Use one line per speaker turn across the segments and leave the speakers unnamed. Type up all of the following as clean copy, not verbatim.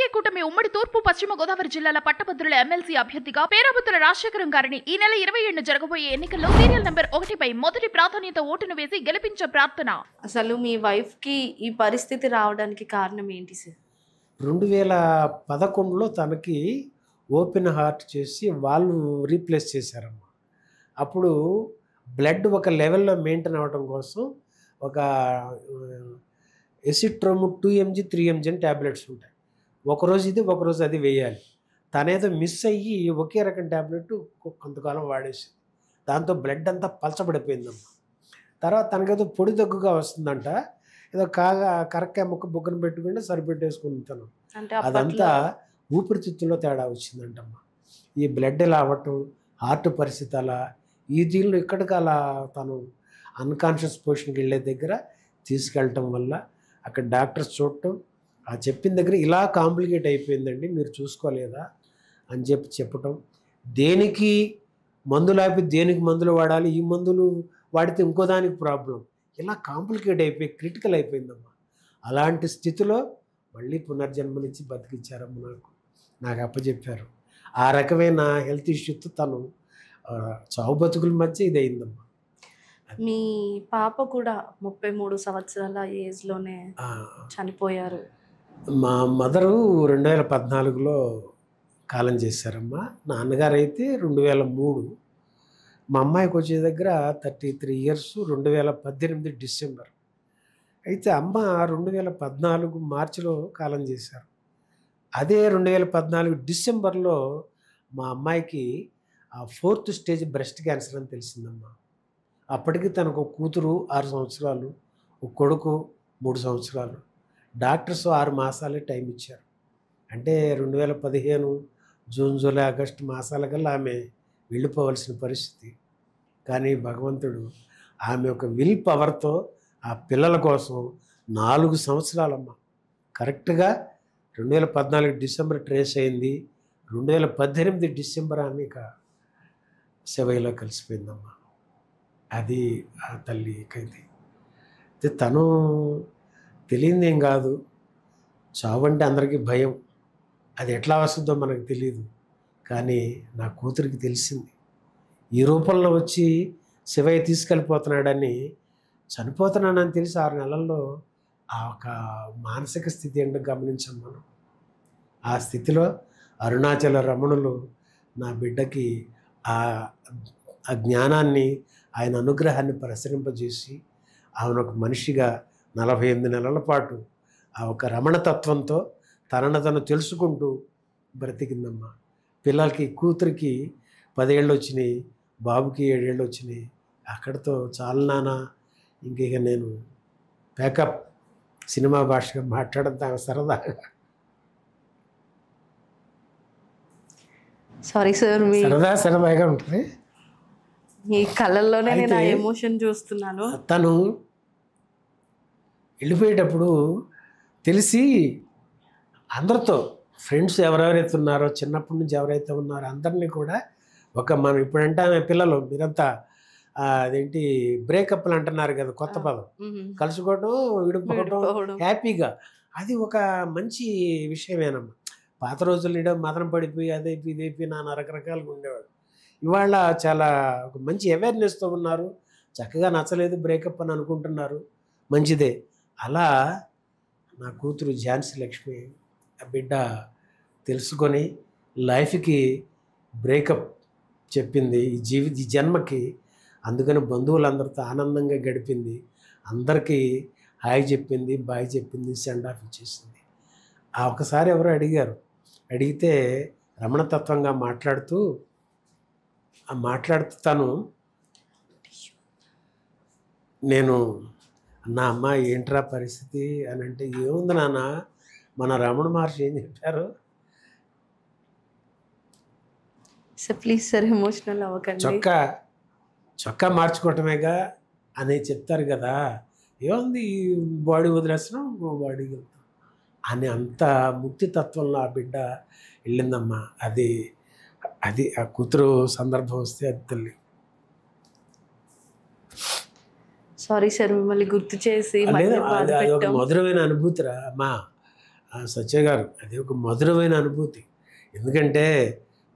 NDA కూటమి ఉమ్మడి తూర్పు పశ్చిమ గోదావరి జిల్లాల పట్టభద్రుల ఎమ్మెల్సీ అభ్యర్థిగా పేరాబుత్తుల రాజశేఖరం గారిని ఈ నెల 27న జరగబోయే ఎన్నికల్లో సీరియల్ నంబర్ 1పై మొదటి ప్రాధాన్యత ఓటును వేసి గెలిపించే ప్రార్థన.
అసలు మీ వైఫ్ కి ఈ పరిస్థితి రావడానికి కారణం ఏంటి సార్?
2011లో తనకి ఓపెన్ హార్ట్ చేసి వాళ్ళు రీప్లేస్ చేశారమ్మా. అప్పుడు బ్లడ్ ఒక లెవెల్లో మెయింటైన్ అవ్వడం కోసం ఒక ఎసిట్రోమ్ 2mg 3mg అని ట్యాబ్లెట్స్ ఉంటాయి. ఒకరోజు ఇది ఒకరోజు అది వేయాలి. తనేదో మిస్ అయ్యి ఒకే రకం ట్యాబ్లెట్ కొంతకాలం వాడేసి దాంతో బ్లడ్ అంతా పలచబడిపోయిందమ్మా. తర్వాత తనకేదో పొడి దగ్గుగా వస్తుందంట. ఏదో కరక్కాయ ముక్క బుగ్గను పెట్టుకుంటే సరిపెట్టేసుకుంటాను. అదంతా ఊపిరితిత్తుల్లో తేడా వచ్చిందంటమ్మా. ఈ బ్లడ్ ఇలా అవ్వటం, హార్ట్ పరిస్థితి అలా, ఈ దీనిలో ఇక్కడికి అలా తను అన్కాన్షియస్ పొజిషన్కి వెళ్ళే దగ్గర తీసుకెళ్ళటం వల్ల అక్కడ డాక్టర్స్ చూడటం, ఆ చెప్పిన దగ్గర ఇలా కాంప్లికేట్ అయిపోయిందండి, మీరు చూసుకోలేదా అని చెప్పటం, దేనికి మందులు ఆపి దేనికి మందులు వాడాలి, ఈ మందులు వాడితే ఇంకో దానికి ప్రాబ్లం, ఇలా కాంప్లికేట్ అయిపోయి క్రిటికల్ అయిపోయిందమ్మా. అలాంటి స్థితిలో మళ్ళీ పునర్జన్మనిచ్చి బతికిచ్చారమ్మ. నాకు అప్పచెప్పారు. ఆ రకమైన హెల్త్ ఇష్యూతో తను చావు బతుకుల మధ్య ఇది అయిందమ్మా.
మీ పాప కూడా 33 సంవత్సరాల ఏజ్లోనే చనిపోయారు.
మా మదరు 2014లో కాలం చేశారమ్మా. నాన్నగారు అయితే 2003. మా అమ్మాయికి వచ్చే దగ్గర 33 ఇయర్స్, 2018 డిసెంబర్. అయితే అమ్మ 2014 మార్చిలో కాలం చేశారు. అదే 2014 డిసెంబర్లో మా అమ్మాయికి 4th స్టేజ్ బ్రెస్ట్ క్యాన్సర్ అని తెలిసిందమ్మా. అప్పటికి తనకు ఒక కూతురు 6 సంవత్సరాలు, ఒక కొడుకు 3 సంవత్సరాలు. డాక్టర్స్ 6 మాసాలే టైం ఇచ్చారు. అంటే 2015 జూన్, జూలై, ఆగస్టు మాసాలకల్లా ఆమె వెళ్ళిపోవలసిన పరిస్థితి. కానీ భగవంతుడు ఆమె యొక్క విల్ పవర్తో ఆ పిల్లల కోసం 4 సంవత్సరాలమ్మ కరెక్ట్గా 2014 డిసెంబర్ ట్రేస్ అయింది. 2018 డిసెంబర్ ఆమె ఇక శివయ్యలో కలిసిపోయిందమ్మా. అది ఆ తల్లికైతే తను తెలియదేం కాదు. చావు అంటే అందరికీ భయం, అది ఎట్లా వస్తుందో మనకు తెలియదు. కానీ నా కూతురికి తెలిసింది. ఈ రూపంలో వచ్చి శివయ్య తీసుకెళ్ళిపోతున్నాడని, చనిపోతున్నానని తెలిసి 6 నెలల్లో ఆ ఒక మానసిక స్థితి ఏంటో గమనించాం మనం. ఆ స్థితిలో అరుణాచల రమణులు నా బిడ్డకి ఆ జ్ఞానాన్ని, ఆయన అనుగ్రహాన్ని ప్రసరింపజేసి ఆమెను ఒక మనిషిగా 48 నెలల పాటు ఆ ఒక రమణతత్వంతో తనను తను తెలుసుకుంటూ బ్రతికిందమ్మా. పిల్లలకి, కూతురికి 10 ఏళ్ళు వచ్చినాయి, బాబుకి 7 ఏళ్ళు వచ్చినాయి. అక్కడితో చాలు నాన్న, ఇంక నేను ప్యాకప్, సినిమా భాషగా మాట్లాడంతా సరదాగా.
సారీ సార్,
సరదాగా ఉంటుంది.
మీ కళ్ళల్లోనే నేను ఆ ఎమోషన్ చూస్తున్నాను.
తను వెళ్ళిపోయేటప్పుడు తెలిసి అందరితో, ఫ్రెండ్స్ ఎవరెవరైతే ఉన్నారో, చిన్నప్పటి నుంచి ఎవరైతే ఉన్నారో అందరినీ కూడా ఒక మనం ఇప్పుడంటే ఆమె పిల్లలు మీరంతా అదేంటి బ్రేకప్లు అంటున్నారు కదా, కొత్త పదం, కలుసుకోవడం, విడిపోవడం, హ్యాపీగా, అది ఒక మంచి విషయమేనమ్మా. పాత రోజుల్లో మదనం పడిపోయి అదైపోయి ఇదైపోయి నాన్న రకరకాలుగా ఉండేవాడు. ఇవాళ చాలా ఒక మంచి అవేర్నెస్తో ఉన్నారు. చక్కగా నచ్చలేదు బ్రేకప్ అని అనుకుంటున్నారు, మంచిదే. అలా నా కూతురు ఝాన్సీ లక్ష్మి ఆ బిడ్డ తెలుసుకొని లైఫ్కి బ్రేకప్ చెప్పింది, ఈ జన్మకి. అందుకని బంధువులందరితో ఆనందంగా గడిపింది, అందరికీ హాయ్ చెప్పింది, బాయ్ చెప్పింది, సెండ్ ఆఫ్ ఇచ్చేసింది. ఆ ఒకసారి ఎవరో అడిగితే రమణతత్వంగా మాట్లాడుతూ తను, నేను నా అమ్మ ఏంట్రా పరిస్థితి అని అంటే, ఏముంది నాన్న, మన రమణ మహర్షి ఏం చెప్పారు,
ప్లీజ్ సార్ ఎమోషనల్ అవ్వకండి,
చొక్కా మార్చుకోవటమేగా అని చెప్తారు కదా, ఏముంది బాడీ వదిలేస్తున్నాం బాడీకి వెళ్తాం అని, అంత ముక్తితత్వంలో ఆ బిడ్డ వెళ్ళిందమ్మా. అది ఆ కూతురు సందర్భం వస్తే అది తల్లి.
సారీ సార్, మిమ్మల్ని గుర్తు చేసి
ఒక మధురమైన అనుభూతిరా అమ్మా. సత్య గారు అది ఒక మధురమైన అనుభూతి. ఎందుకంటే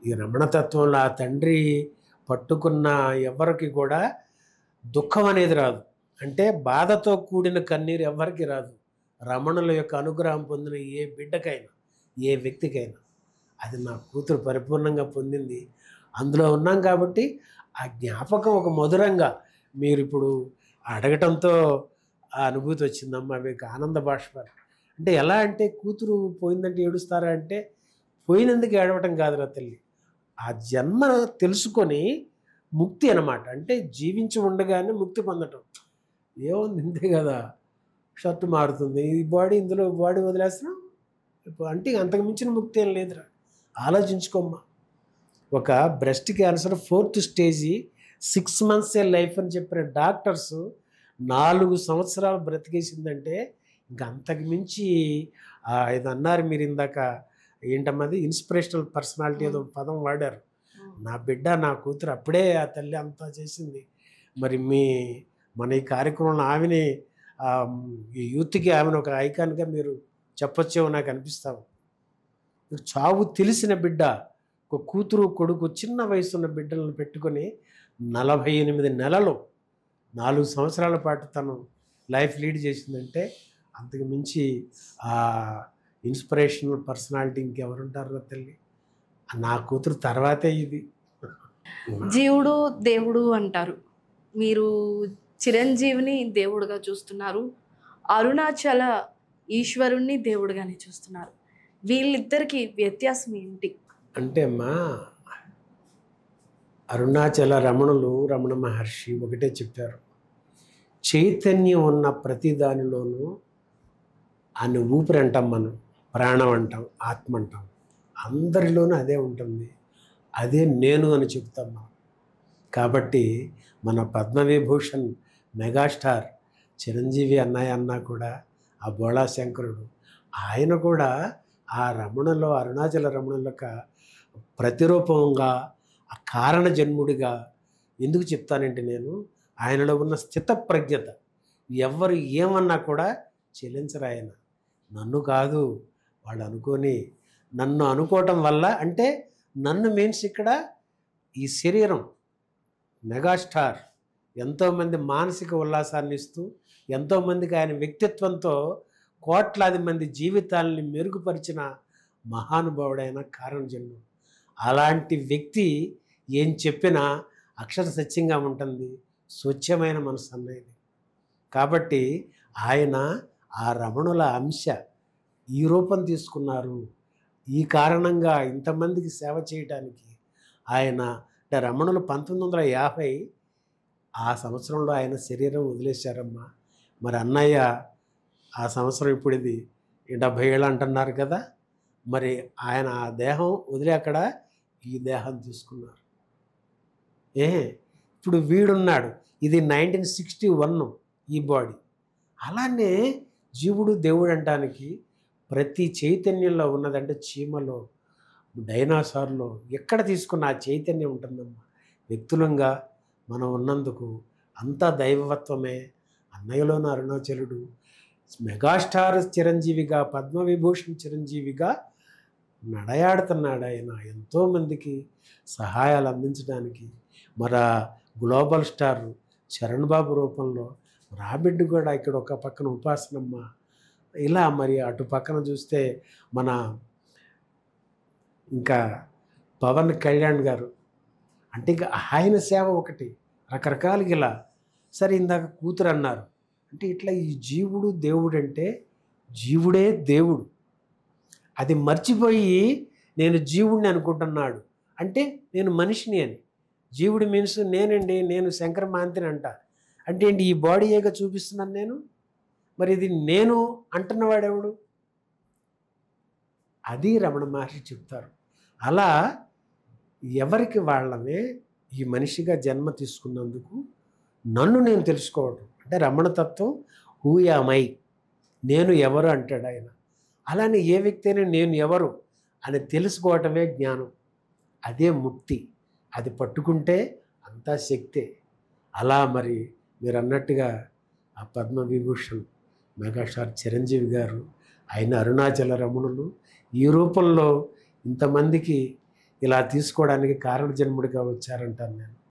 ఈ రమణతత్వంలో ఆ తండ్రి పట్టుకున్న ఎవరికి కూడా దుఃఖం అనేది రాదు. అంటే బాధతో కూడిన కన్నీరు ఎవరికి రాదు. రమణుల యొక్క అనుగ్రహం పొందిన ఏ బిడ్డకైనా, ఏ వ్యక్తికైనా అది నా కూతురు పరిపూర్ణంగా పొందింది. అందులో ఉన్నాం కాబట్టి ఆ జ్ఞాపకం ఒక మధురంగా మీరు ఇప్పుడు అడగటంతో ఆ అనుభూతి వచ్చిందమ్మా. మీకు ఆనంద బాష్పాలు. అంటే ఎలా అంటే కూతురు పోయిందంటే ఏడుస్తారా అంటే పోయినందుకు ఏడవటం కాదురా తల్లి, ఆ జన్మ తెలుసుకొని ముక్తి అన్నమాట. అంటే జీవించి ఉండగానే ముక్తి పొందటం. ఏముంది ఇంతే కదా, షర్టు మారుతుంది, ఈ బాడీ ఇందులో బాడీ వదిలేస్తున్నాం అంటే అంతకు మించిన ముక్తి ఏం లేదురా. ఆలోచించుకోమ్మా. ఒక breast cancer 4th stage 6 months life అని చెప్పిన డాక్టర్స్ 4 సంవత్సరాలు బ్రతికేసిందంటే ఇంకా అంతకు మించి ఇది అన్నారు మీరు ఇందాక, ఏంటమ్మది ఇన్స్పిరేషనల్ పర్సనాలిటీ ఏదో పదం వాడారు. నా బిడ్డ నా కూతురు అప్పుడే ఆ తల్లి అంతా చేసింది. మరి మన ఈ కార్యక్రమంలో ఆమెని ఈ యూత్కి ఆమెను ఒక ఐకాన్గా మీరు చెప్పొచ్చేమో నాకు అనిపిస్తావు. చావు తెలిసిన బిడ్డ, ఒక కూతురు కొడుకు చిన్న వయసున్న బిడ్డలను పెట్టుకొని 48 నెలలు 4 సంవత్సరాల పాటు తను లైఫ్ లీడ్ చేసిందంటే అంతకు మించి ఆ ఇన్స్పిరేషనల్ పర్సనాలిటీ ఇంకెవరుంటారు తల్లి. నా కూతురు తర్వాతే ఇది.
జీవుడు దేవుడు అంటారు. మీరు చిరంజీవిని దేవుడుగా చూస్తున్నారు, అరుణాచల ఈశ్వరుణ్ణి దేవుడుగానే చూస్తున్నారు. వీళ్ళిద్దరికి వ్యత్యాసం ఏంటి?
అంటే అమ్మా, అరుణాచల రమణులు, రమణ మహర్షి ఒకటే చెప్పారు, చైతన్యం ఉన్న ప్రతి దానిలోనూ అని ఊపిరి అంటాం, మనం ప్రాణం అంటాం, ఆత్మ అంటాం, అందరిలోనూ అదే ఉంటుంది, అదే నేను అని చెప్తాం మనం. కాబట్టి మన పద్మవిభూషణ్ మెగాస్టార్ చిరంజీవి అన్నయ్య అన్నా కూడా ఆ బోళా శంకరుడు, ఆయన కూడా ఆ రమణలో, అరుణాచల రమణులక ప్రతిరూపంగా, ఆ కారణ జన్ముడిగా ఎందుకు చెప్తానంటే నేను ఆయనలో ఉన్న స్థితప్రజ్ఞత, ఎవరు ఏమన్నా కూడా చెల్లించరు ఆయన. నన్ను కాదు వాళ్ళు అనుకొని, నన్ను అనుకోవటం వల్ల, అంటే నన్ను మీన్స్ ఇక్కడ ఈ శరీరం మెగాస్టార్ ఎంతోమంది మానసిక ఉల్లాసాన్ని ఇస్తూ, ఎంతోమందికి ఆయన వ్యక్తిత్వంతో కోట్లాది మంది జీవితాలని మెరుగుపరిచిన మహానుభావుడైన కారణ జన్ముడు. అలాంటి వ్యక్తి ఏం చెప్పినా అక్షర సత్యంగా ఉంటుంది, స్వచ్ఛమైన మనసు అనేది. కాబట్టి ఆయన ఆ రమణుల అంశ ఈ రూపం తీసుకున్నారు. ఈ కారణంగా ఇంతమందికి సేవ చేయటానికి ఆయన, అంటే రమణులు 1950 ఆ సంవత్సరంలో ఆయన శరీరం వదిలేశారమ్మా. మరి అన్నయ్య ఆ సంవత్సరం ఇప్పుడు ఇది 70 ఏళ్ళు అంటున్నారు కదా, మరి ఆయన ఆ దేహం వదిలే అక్కడ ఈ దేహం తీసుకున్నారు. ఇప్పుడు వీడున్నాడు, ఇది 1961 ఈ బాడీ. అలానే జీవుడు దేవుడు అంటానికి ప్రతి చైతన్యంలో ఉన్నదంటే చీమలో, డైనాసార్లో ఎక్కడ తీసుకున్న ఆ చైతన్యం ఉంటుందమ్మా. వ్యక్తులంగా మనం ఉన్నందుకు అంతా దైవత్వమే. అన్నయ్యలోని అరుణాచలుడు మెగాస్టార్ చిరంజీవిగా, పద్మవిభూషణ్ చిరంజీవిగా నడయాడుతున్నాడు ఆయన, ఎంతోమందికి సహాయాలు అందించడానికి. మరి గ్లోబల్ స్టార్ చరణ్ బాబు రూపంలో రాబిడ్డు కూడా ఇక్కడ ఒక పక్కన ఉపాసనమ్మ. ఇలా మరి అటు పక్కన చూస్తే మన ఇంకా పవన్ కళ్యాణ్ గారు, అంటే ఇంకా ఆయన సేవ ఒకటి, రకరకాలుగా ఇలా. సరే ఇందాక కూతురు అన్నారు, అంటే ఇట్లా ఈ జీవుడు దేవుడు అంటే జీవుడే దేవుడు, అది మర్చిపోయి నేను జీవుడిని అనుకుంటున్నాడు. అంటే నేను మనిషిని అని. జీవుడు మీన్స్ నేనండి, నేను శంకర మహాంతిని అంట. అంటే ఏంటి, ఈ బాడీ ఏగా చూపిస్తున్నాను నేను, మరి ఇది నేను అంటున్నవాడెవడు? అది రమణ మహర్షి చెప్తారు. అలా ఎవరికి వాళ్ళమే ఈ మనిషిగా జన్మ తీసుకున్నందుకు నన్ను నేను తెలుసుకోవటం, అంటే రమణతత్వం హూ యామై, నేను ఎవరు అంటాడు ఆయన. అలానే ఏ వ్యక్తి అయినా నేను ఎవరు అని తెలుసుకోవటమే జ్ఞానం, అదే ముక్తి. అది పట్టుకుంటే అంతా శక్తే. అలా మరి మీరు అన్నట్టుగా ఆ పద్మవిభూషణ్ మెగాస్టార్ చిరంజీవి గారు ఆయన అరుణాచల రమణులు ఈ రూపంలో ఇంతమందికి ఇలా తీసుకోవడానికి కారణ జన్ముడిగా వచ్చారంటాను నేను.